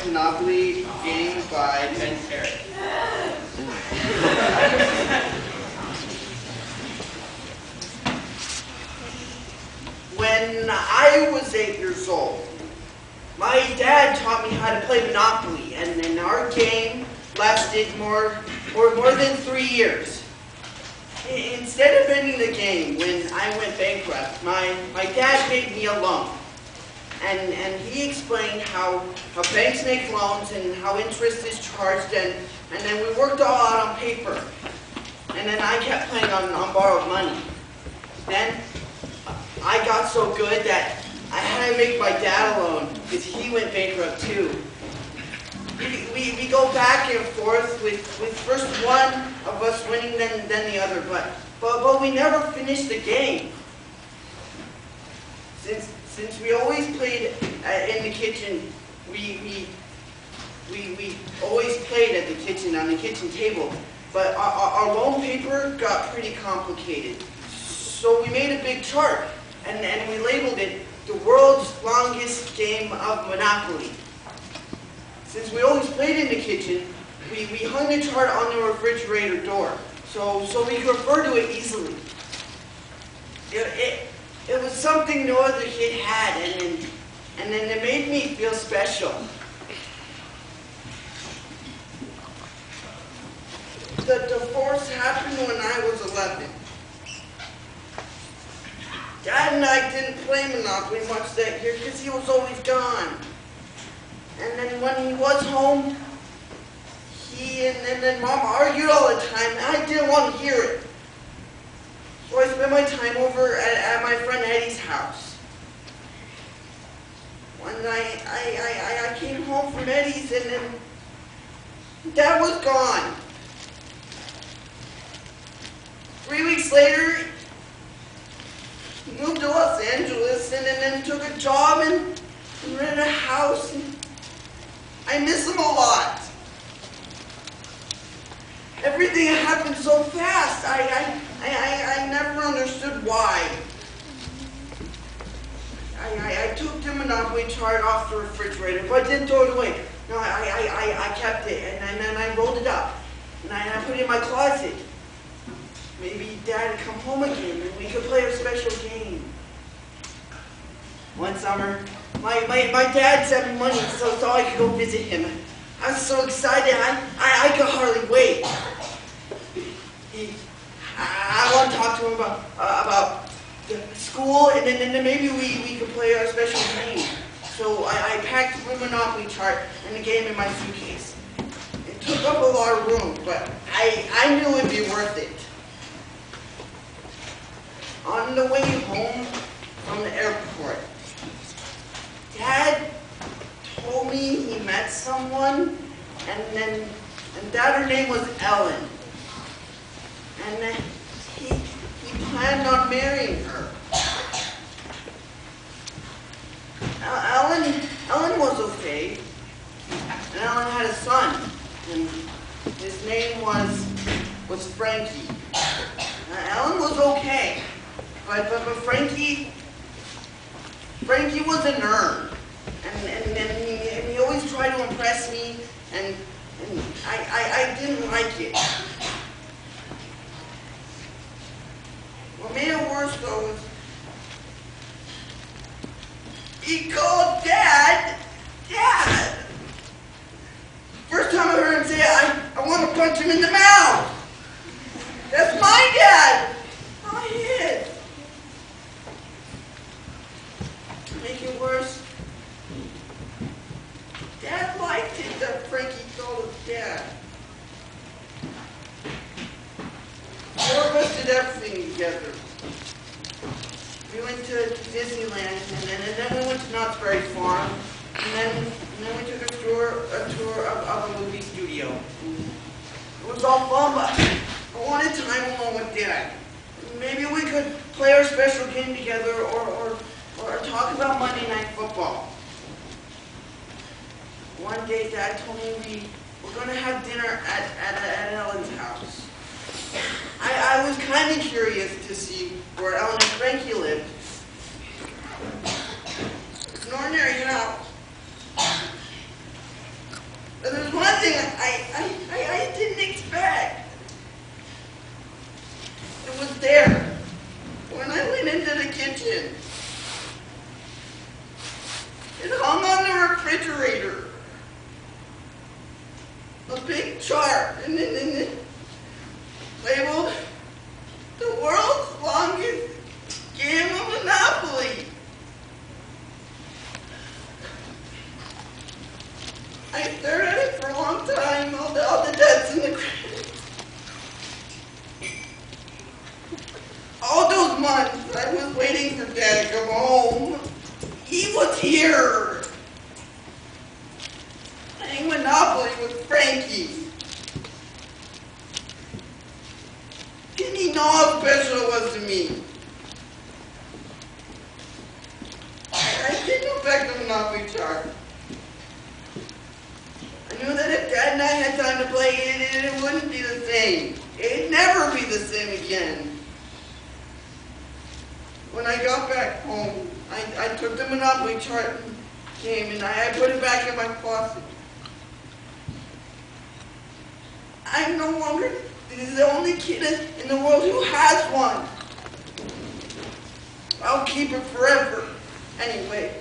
best Monopoly game by Pen Karet. When I was 8 years old, my dad taught me how to play Monopoly, and then our game lasted more than 3 years. Instead of ending the game when I went bankrupt, my dad gave me a loan. And he explained how banks make loans and how interest is charged, and then we worked all out on paper. And then I kept playing on borrowed money. Then I got so good that I had to make my dad a loan because he went bankrupt too. We go back and forth with first one of us winning, then the other, but we never finished the game. Since we always played in the kitchen, we always played at the kitchen, on the kitchen table, but our loan paper got pretty complicated. So we made a big chart, and we labeled it the world's longest game of Monopoly. Since we always played in the kitchen, we hung the chart on the refrigerator door, so we could refer to it easily. It was something no other kid had, and then it made me feel special. The divorce happened when I was 11. Dad and I didn't play Monopoly much that year because he was always gone. And then when he was home, he and then Mom argued all the time, and I didn't want to hear it. So I spent my time over at my friend Eddie's house. One night, I came home from Eddie's, and then Dad was gone. 3 weeks later, he moved to Los Angeles, and then took a job and rented a house. And I miss him a lot. Everything happened so fast. I never understood why. I took the Monopoly chart off the refrigerator, but I didn't throw it away. No, I kept it, and then I rolled it up, and I put it in my closet. Maybe Dad would come home again, and we could play a special game. One summer, my dad sent me money so I could go visit him. I was so excited, I could hardly wait. I want to talk to him about the school, and then maybe we could play our special game. So I packed the Monopoly chart and the game in my suitcase. It took up a lot of room, but I knew it would be worth it. On the way home from the airport, Dad told me he met someone, and that her name was Ellen. And then he planned on marrying her. Ellen was okay. And Ellen had a son, and his name was Frankie. Ellen was okay, but Frankie was a nerd, and he always tried to impress me, and I didn't like it. What made it worse, though, was he called Dad. First time I heard him say it, I want to punch him in the mouth. That's my dad, not his. To make it worse, Dad liked it that Frankie called his dad. Four of us did everything together. We went to Disneyland, and then we went to Knott's Berry Farm, and then we took a tour of a movie studio. It was all fun, but I wanted time alone with Dad. Maybe we could play our special game together, or talk about Monday Night Football. One day, Dad told me we were going to have dinner at Ellen's house. I was kind of curious to see where Ellen and Frankie lived. It's an ordinary house. refrigerator. A big chart, and then labeled the world's longest game of Monopoly. I stared at it for a long time, all the debts and the credits. All those months I was waiting for Dad to come home. He was here. Playing Monopoly with Frankie. Didn't he know how special it was to me? I didn't go back to Monopoly chart. I knew that if Dad and I had time to play it wouldn't be the same. It'd never be the same again. When I got back home, I took the Monopoly chart game and I put it back in my closet. I'm no longer the only kid in the world who has one. I'll keep it forever. Anyway.